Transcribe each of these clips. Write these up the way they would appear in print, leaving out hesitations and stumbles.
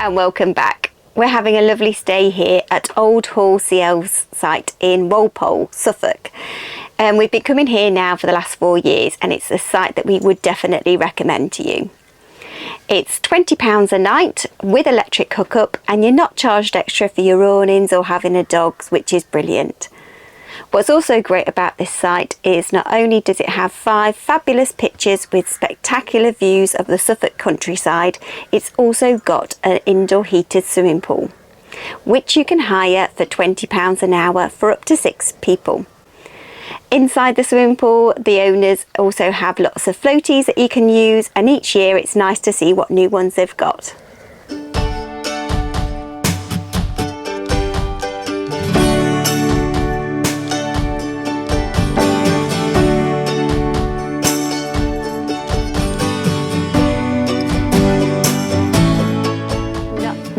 and welcome back. We're having a lovely stay here at Old Hall CL's site in Walpole, Suffolk. We've been coming here now for the last 4 years, and it's a site that we would definitely recommend to you. It's £20 a night with electric hookup, and you're not charged extra for your awnings or having a dog, which is brilliant. What's also great about this site is not only does it have 5 fabulous pitches with spectacular views of the Suffolk countryside, it's also got an indoor heated swimming pool, which you can hire for £20 an hour for up to 6 people. Inside the swimming pool, the owners also have lots of floaties that you can use, and each year it's nice to see what new ones they've got.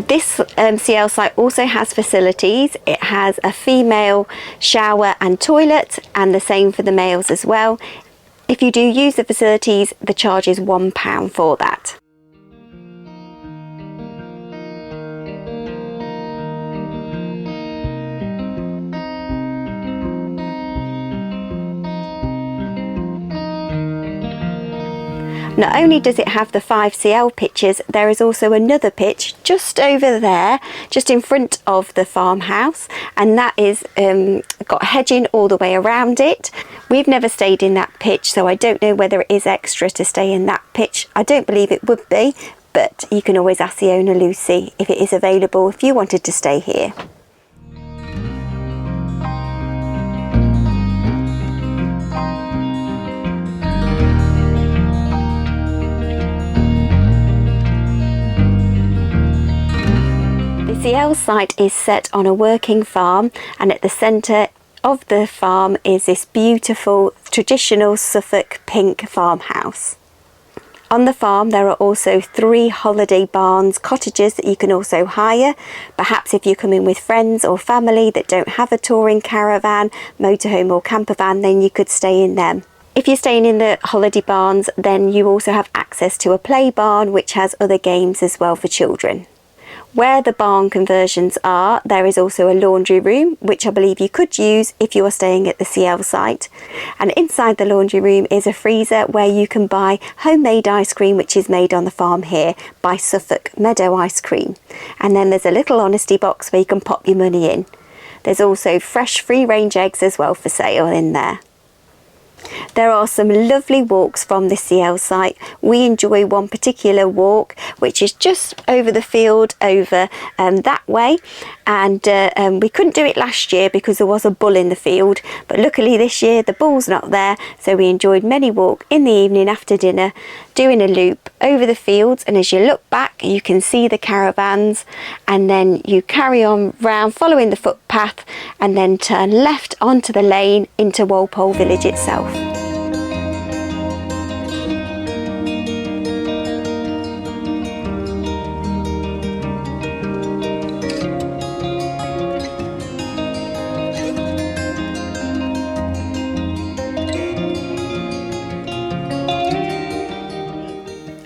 This CL site also has facilities. It has a female shower and toilet, and the same for the males as well. If you do use the facilities, the charge is £1 for that. Not only does it have the 5 CL pitches, there is also another pitch just over there, just in front of the farmhouse, and that is got hedging all the way around it. We've never stayed in that pitch, so I don't know whether it is extra to stay in that pitch. I don't believe it would be, but you can always ask the owner, Lucy, if it is available if you wanted to stay here. The CL site is set on a working farm, and at the centre of the farm is this beautiful traditional Suffolk pink farmhouse. On the farm there are also 3 holiday barns, cottages that you can also hire. Perhaps if you're coming with friends or family that don't have a touring caravan, motorhome or camper van, then you could stay in them. If you're staying in the holiday barns, then you also have access to a play barn which has other games as well for children. Where the barn conversions are, there is also a laundry room, which I believe you could use if you are staying at the CL site. And inside the laundry room is a freezer where you can buy homemade ice cream, which is made on the farm here by Suffolk Meadow Ice Cream. And then there's a little honesty box where you can pop your money in. There's also fresh free-range eggs as well for sale in there. There are some lovely walks from the CL site. We enjoy one particular walk which is just over the field over that way, and we couldn't do it last year because there was a bull in the field, but luckily this year the bull's not there, so we enjoyed many walk in the evening after dinner doing a loop over the fields, and as you look back you can see the caravans, and then you carry on round following the footpath and then turn left onto the lane into Walpole Village itself.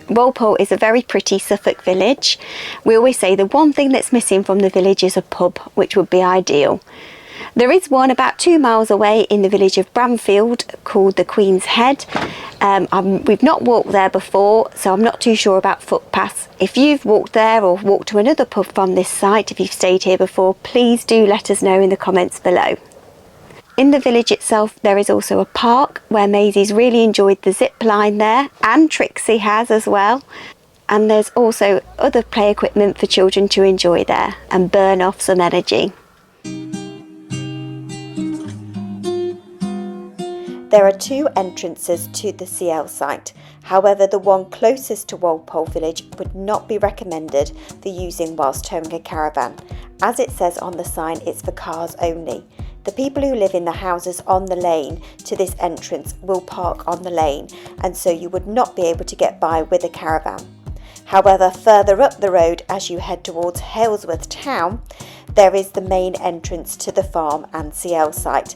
Walpole is a very pretty Suffolk village. We always say the one thing that's missing from the village is a pub, which would be ideal. There is one about 2 miles away in the village of Bramfield called the Queen's Head. We've not walked there before, so I'm not too sure about footpaths. If you've walked there or walked to another pub from this site, if you've stayed here before, please do let us know in the comments below. In the village itself there is also a park where Maisie's really enjoyed the zip line there, and Trixie has as well. And there's also other play equipment for children to enjoy there and burn off some energy. There are 2 entrances to the CL site. However, the one closest to Walpole Village would not be recommended for using whilst towing a caravan. As it says on the sign, it's for cars only. The people who live in the houses on the lane to this entrance will park on the lane, and so you would not be able to get by with a caravan. However, further up the road as you head towards Halesworth town, there is the main entrance to the farm and CL site,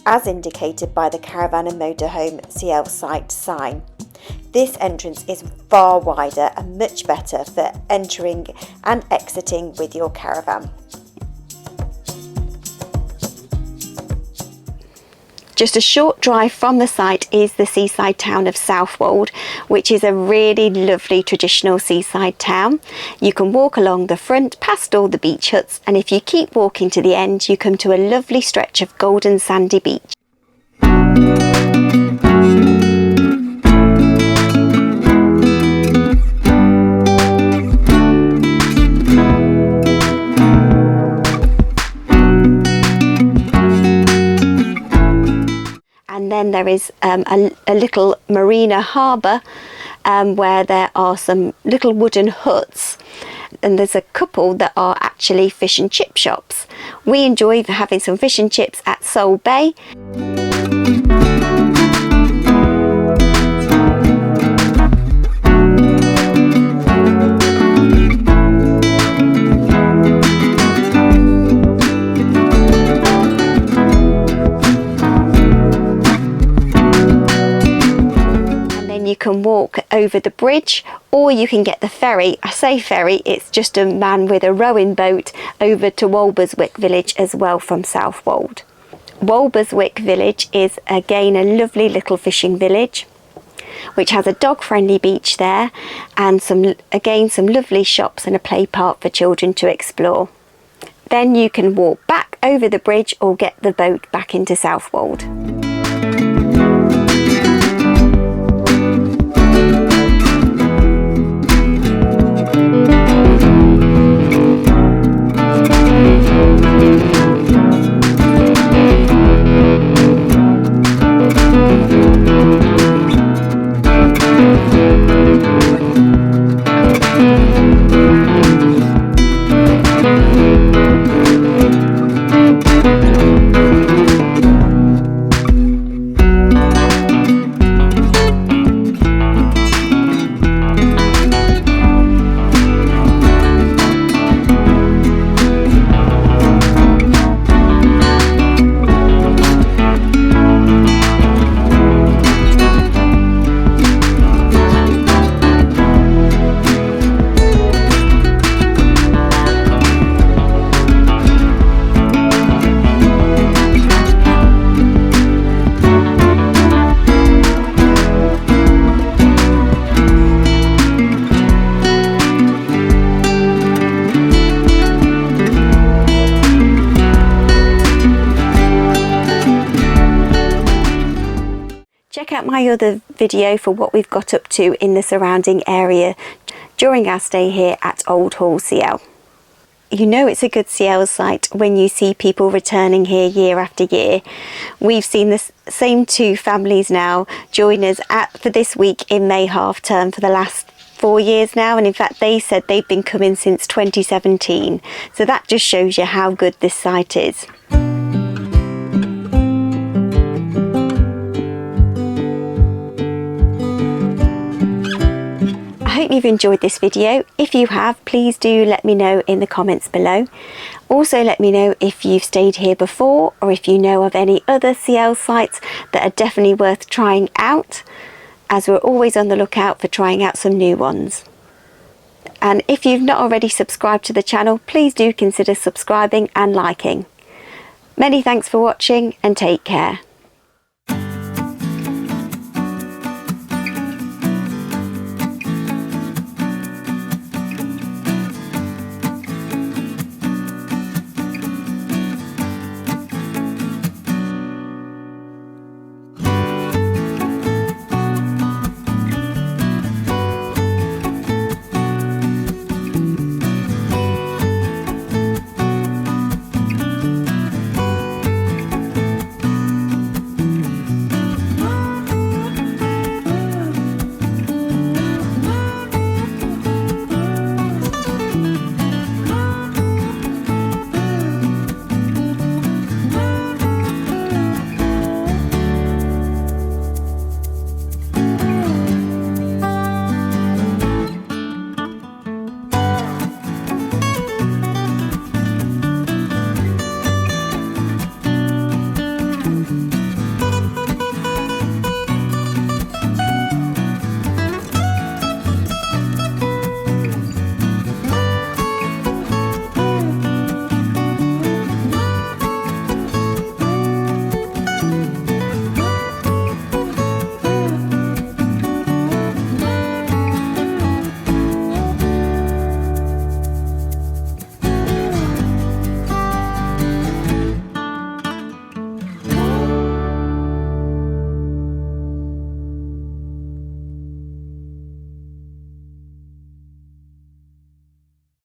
as indicated by the Caravan and Motorhome CL site sign. This entrance is far wider and much better for entering and exiting with your caravan. Just a short drive from the site is the seaside town of Southwold, which is a really lovely traditional seaside town. You can walk along the front past all the beach huts, and if you keep walking to the end you come to a lovely stretch of golden sandy beach. And then there is a little Marina Harbour where there are some little wooden huts, and there's a couple that are actually fish and chip shops. We enjoy having some fish and chips at Soul Bay. You can walk over the bridge, or you can get the ferry. I say ferry, it's just a man with a rowing boat over to Walpole Village as well from Southwold. Walpole Village is again a lovely little fishing village which has a dog friendly beach there, and some lovely shops and a play park for children to explore. Then you can walk back over the bridge or get the boat back into Southwold. Check out my other video for what we've got up to in the surrounding area during our stay here at Southwold CL. You know it's a good CL site when you see people returning here year after year. We've seen the same two families now join us for this week in May half term for the last 4 years now, and in fact they said they've been coming since 2017, so that just shows you how good this site is. I hope you've enjoyed this video. If you have, please do let me know in the comments below. Also let me know if you've stayed here before, or if you know of any other CL sites that are definitely worth trying out, as we're always on the lookout for trying out some new ones. And if you've not already subscribed to the channel, please do consider subscribing and liking. Many thanks for watching, and take care.